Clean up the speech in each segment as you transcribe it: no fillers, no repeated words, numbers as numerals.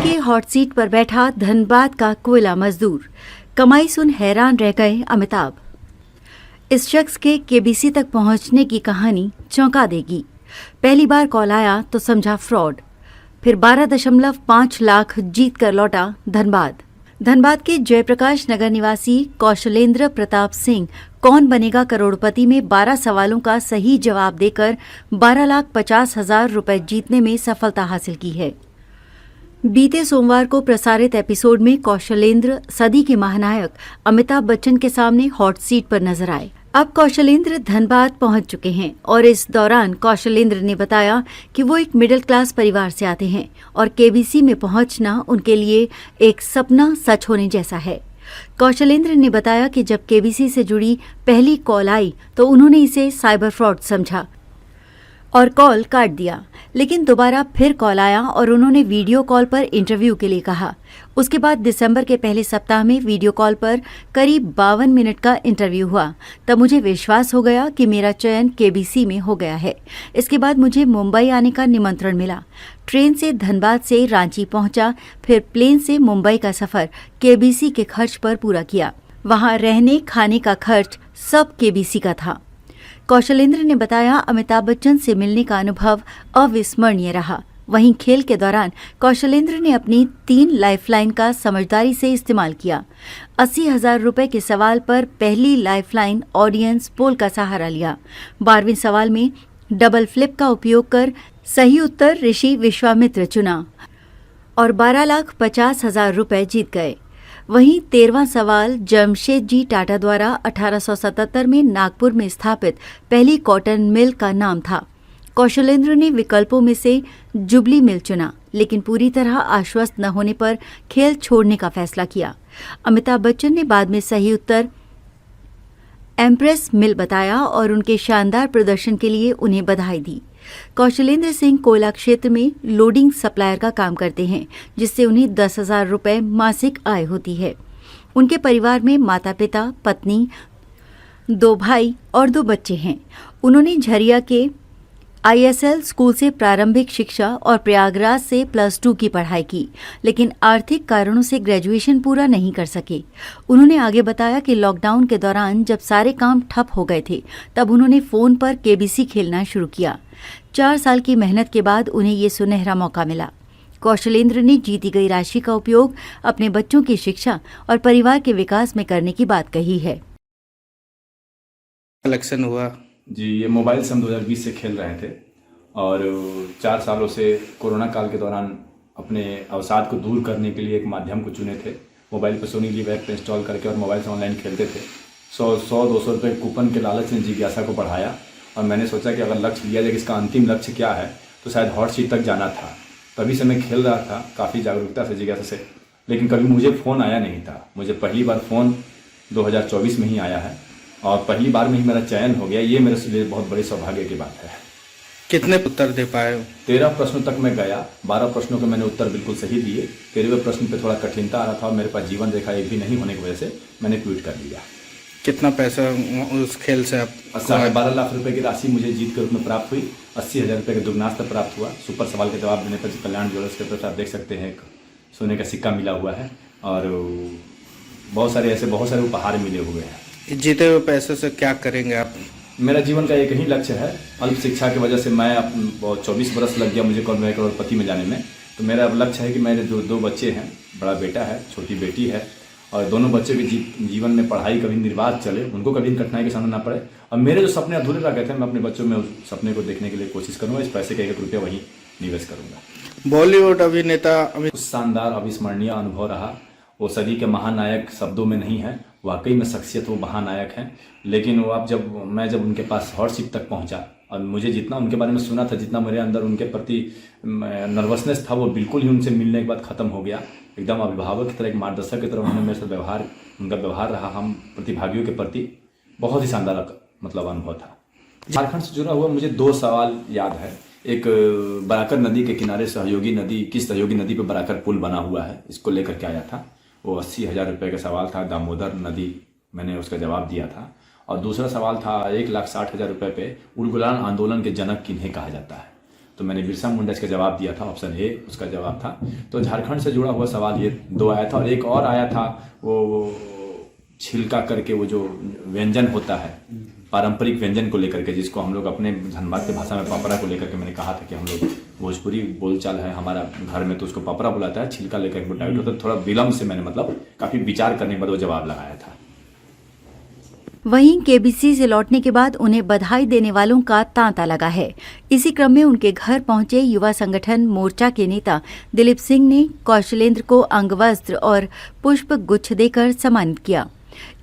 के hot seat पर बैठा धनबाद का कोयला मजदूर, कमाई सुन हैरान रह गए अमिताभ। इस शख्स के केबीसी तक पहुंचने की कहानी चौंका देगी। पहली बार कॉल आया तो समझा फ्रॉड, फिर 12.5 लाख जीत कर लौटा धनबाद। धनबाद के जयप्रकाश नगर निवासी कौशलेंद्र प्रताप सिंह कौन बनेगा करोड़पति में 12 सवालों का सही जवाब देकर 12,50,000 रुपए जीतने में सफलता हासिल की है। बीते सोमवार को प्रसारित एपिसोड में कौशलेंद्र सदी के महानायक अमिताभ बच्चन के सामने हॉट सीट पर नजर आए। अब कौशलेंद्र धनबाद पहुंच चुके हैं और इस दौरान कौशलेंद्र ने बताया कि वो एक मिडिल क्लास परिवार से आते हैं और केबीसी में पहुंचना उनके लिए एक सपना सच होने जैसा है। कौशलेंद्र ने बताया कि जब केबीसी से जुड़ी पहली कॉल आई तो उन्होंने इसे साइबर फ्रॉड समझा और कॉल काट दिया, लेकिन दोबारा फिर कॉल आया और उन्होंने वीडियो कॉल पर इंटरव्यू के लिए कहा। उसके बाद दिसंबर के पहले सप्ताह में वीडियो कॉल पर करीब 52 मिनट का इंटरव्यू हुआ। तब मुझे विश्वास हो गया कि मेरा चयन केबीसी में हो गया है। इसके बाद मुझे मुंबई आने का निमंत्रण मिला। ट्रेन से धनबाद से रांची पहुंचा, फिर प्लेन से मुंबई का सफर केबीसी के खर्च पर पूरा किया। वहां रहने खाने का खर्च सब केबीसी का था। कौशलेंद्र ने बताया, अमिताभ बच्चन से मिलने का अनुभव अविस्मरणीय रहा। वहीं खेल के दौरान कौशलेंद्र ने अपनी 3 लाइफलाइन का समझदारी से इस्तेमाल किया। 80,000 रुपए के सवाल पर पहली लाइफलाइन ऑडियंस पोल का सहारा लिया। 12वें सवाल में डबल फ्लिप का उपयोग कर सही उत्तर ऋषि विश्वामित्र चुना और 12,50,000 रुपए जीत गए। वहीं 13वां सवाल जमशेदजी टाटा द्वारा 1877 में नागपुर में स्थापित पहली कॉटन मिल का नाम था। कौशलेंद्र ने विकल्पों में से जुबली मिल चुना, लेकिन पूरी तरह आश्वस्त न होने पर खेल छोड़ने का फैसला किया। अमिताभ बच्चन ने बाद में सही उत्तर एम्प्रेस मिल बताया और उनके शानदार प्रदर्शन के लिए उन्हें बधाई दी। कौशलेंद्र सिंह कोयला क्षेत्र में लोडिंग सप्लायर का काम करते हैं, जिससे उन्हें 10,000 रुपए मासिक आय होती है। उनके परिवार में माता पिता, पत्नी, 2 भाई और 2 बच्चे हैं। उन्होंने झरिया के ISL स्कूल से प्रारंभिक शिक्षा और प्रयागराज से +2 की पढ़ाई की, लेकिन आर्थिक कारणों से ग्रेजुएशन पूरा नहीं कर सके। उन्होंने आगे बताया कि लॉकडाउन के दौरान जब सारे काम ठप हो गए थे, तब उन्होंने फोन पर केबीसी खेलना शुरू किया। 4 साल की मेहनत के बाद उन्हें ये सुनहरा मौका मिला। कौशलेंद्र ने जीती गई राशि का उपयोग अपने बच्चों की शिक्षा और परिवार के विकास में करने की बात कही है। कलेक्शन हुआ जी, ये मोबाइल से हम 2020 से खेल रहे थे और 4 सालों से कोरोना काल के दौरान अपने अवसाद को दूर करने के लिए एक माध्यम को चुने थे। मोबाइल पर सोनी लिव ऐप इंस्टॉल करके और मोबाइल से ऑनलाइन खेलते थे। 100-200 रुपये कूपन के लालच ने जिज्ञासा को बढ़ाया और मैंने सोचा कि अगर लक्ष्य लिया जाए कि इसका अंतिम लक्ष्य क्या है, तो शायद हॉट सीट तक जाना था। तभी से मैं खेल रहा था काफ़ी जागरूकता से, जिज्ञासा से, लेकिन कभी मुझे फ़ोन आया नहीं था। मुझे पहली बार फ़ोन 2024 में ही आया है और पहली बार में ही मेरा चयन हो गया। ये मेरे लिए बहुत बड़ी सौभाग्य की बात है। कितने उत्तर दे पाए? 13 प्रश्नों तक मैं गया। 12 प्रश्नों के मैंने उत्तर बिल्कुल सही दिए। 13वें प्रश्न पे थोड़ा कठिनता आ रहा था और मेरे पास जीवन रेखा एक भी नहीं होने की वजह से मैंने ट्वीट कर दिया। कितना पैसा उस खेल से आप? 12 लाख रुपए की राशि मुझे जीत के रूप में प्राप्त हुई। 80,000 रुपये का दुगनास्त प्राप्त हुआ। सुपर सवाल के जवाब देने पर कल्याण ज्वेलर्स के तरफ आप देख सकते हैं सोने का सिक्का मिला हुआ है और बहुत सारे उपहार मिले हुए हैं। जीते हुए पैसे से क्या करेंगे आप? मेरा जीवन का एक ही लक्ष्य है। अल्प शिक्षा की वजह से मैं 24 बरस लग गया मुझे करोड़पति में जाने में। तो मेरा लक्ष्य है कि मेरे जो 2 बच्चे हैं, बड़ा बेटा है, छोटी बेटी है, और दोनों बच्चे भी जीवन में पढ़ाई कभी निर्बाध चले, उनको कभी कठिनाई का सामना ना पड़े। और मेरे जो सपने अधूरे रह गए थे, मैं अपने बच्चों में उस सपने को देखने के लिए कोशिश करूँगा। इस पैसे का 1 रुपया वहीं निवेश करूँगा। बॉलीवुड अभिनेता शानदार अविस्मरणीय अनुभव रहा। वो सदी के महानायक शब्दों में नहीं है, वाकई में शख्सियत वो महानायक हैं। लेकिन वो मैं जब उनके पास हॉट सीट तक पहुंचा और मुझे जितना उनके बारे में सुना था, जितना मेरे अंदर उनके प्रति नर्वसनेस था, वो बिल्कुल ही उनसे मिलने के बाद ख़त्म हो गया। एकदम अभिभावक की तरह, एक मार्गदर्शक की तरह उन्होंने मेरे साथ उनका व्यवहार रहा। हम प्रतिभागियों के प्रति बहुत ही शानदार अनुभव था। झारखंड से जुड़ा हुआ मुझे 2 सवाल याद है। एक बराकर नदी के किनारे किस सहयोगी नदी पर बराकर पुल बना हुआ है, इसको लेकर के आया था। वो 80,000 रुपये का सवाल था। दामोदर नदी, मैंने उसका जवाब दिया था। और दूसरा सवाल था 1,60,000 रुपये पे उलगुलान आंदोलन के जनक किन्हें कहा जाता है। तो मैंने बिरसा मुंडा इसका जवाब दिया था, ऑप्शन ए उसका जवाब था। तो झारखंड से जुड़ा हुआ सवाल ये 2 आया था, और एक और आया था वो छिलका करके, वो जो व्यंजन होता है पारंपरिक व्यंजन को लेकर के, जिसको हम लोग अपने धनबाद की भाषा में पापड़ा को लेकर के, मैंने कहा था कि हम लोग भोजपुरी बोलचाल है हमारा घर में, तो उसको पापड़ा बुलाता है, छिलका लेकर के टाइट होता है। थोड़ा विलम्ब से मैंने मतलब काफ़ी विचार करने के बाद वो जवाब लगाया था। वहीं केबीसी से लौटने के बाद उन्हें बधाई देने वालों का तांता लगा है। इसी क्रम में उनके घर पहुंचे युवा संगठन मोर्चा के नेता दिलीप सिंह ने कौशलेंद्र को अंगवस्त्र और पुष्प गुच्छ देकर सम्मानित किया।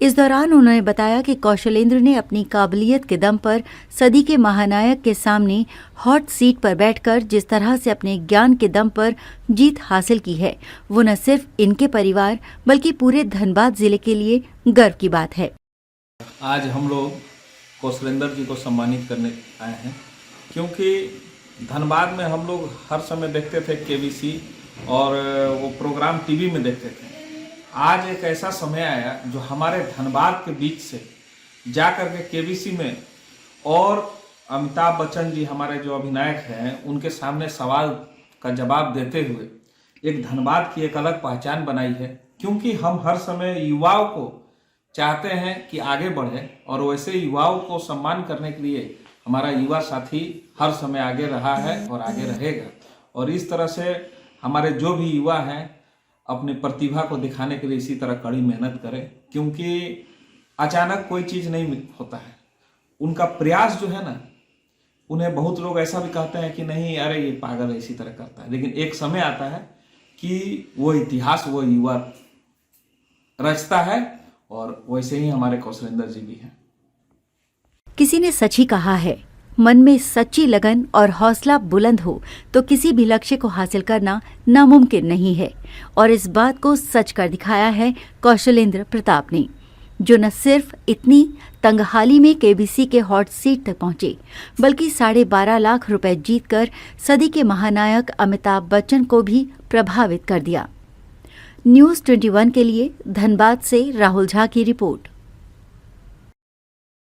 इस दौरान उन्होंने बताया कि कौशलेंद्र ने अपनी काबिलियत के दम पर सदी के महानायक के सामने हॉट सीट पर बैठकर जिस तरह से अपने ज्ञान के दम पर जीत हासिल की है, वो न सिर्फ इनके परिवार बल्कि पूरे धनबाद जिले के लिए गर्व की बात है। आज हम लोग कौशलेंद्र जी को सम्मानित करने आए हैं, क्योंकि धनबाद में हम लोग हर समय देखते थे केबीसी, और वो प्रोग्राम टीवी में देखते थे। आज एक ऐसा समय आया जो हमारे धनबाद के बीच से जा कर के केबीसी में, और अमिताभ बच्चन जी हमारे जो अधिनायक हैं उनके सामने सवाल का जवाब देते हुए एक धनबाद की एक अलग पहचान बनाई है। क्योंकि हम हर समय युवाओं को चाहते हैं कि आगे बढ़े, और वैसे युवाओं को सम्मान करने के लिए हमारा युवा साथी हर समय आगे रहा है और आगे रहेगा। और इस तरह से हमारे जो भी युवा हैं अपनी प्रतिभा को दिखाने के लिए इसी तरह कड़ी मेहनत करें, क्योंकि अचानक कोई चीज़ नहीं होता है। उनका प्रयास जो है ना, उन्हें बहुत लोग ऐसा भी कहते हैं कि नहीं अरे ये पागल है, इसी तरह करता है, लेकिन एक समय आता है कि वो इतिहास वो युवा रचता है, और वैसे ही हमारे कौशलेंद्र जी भी हैं। किसी ने सच ही कहा है, मन में सच्ची लगन और हौसला बुलंद हो तो किसी भी लक्ष्य को हासिल करना नामुमकिन नहीं है। और इस बात को सच कर दिखाया है कौशलेंद्र प्रताप ने, जो न सिर्फ इतनी तंगहाली में केबीसी के हॉट सीट तक पहुंचे, बल्कि 12.5 लाख रुपए जीतकर सदी के महानायक अमिताभ बच्चन को भी प्रभावित कर दिया। न्यूज़ 21 के लिए धनबाद से राहुल झा की रिपोर्ट।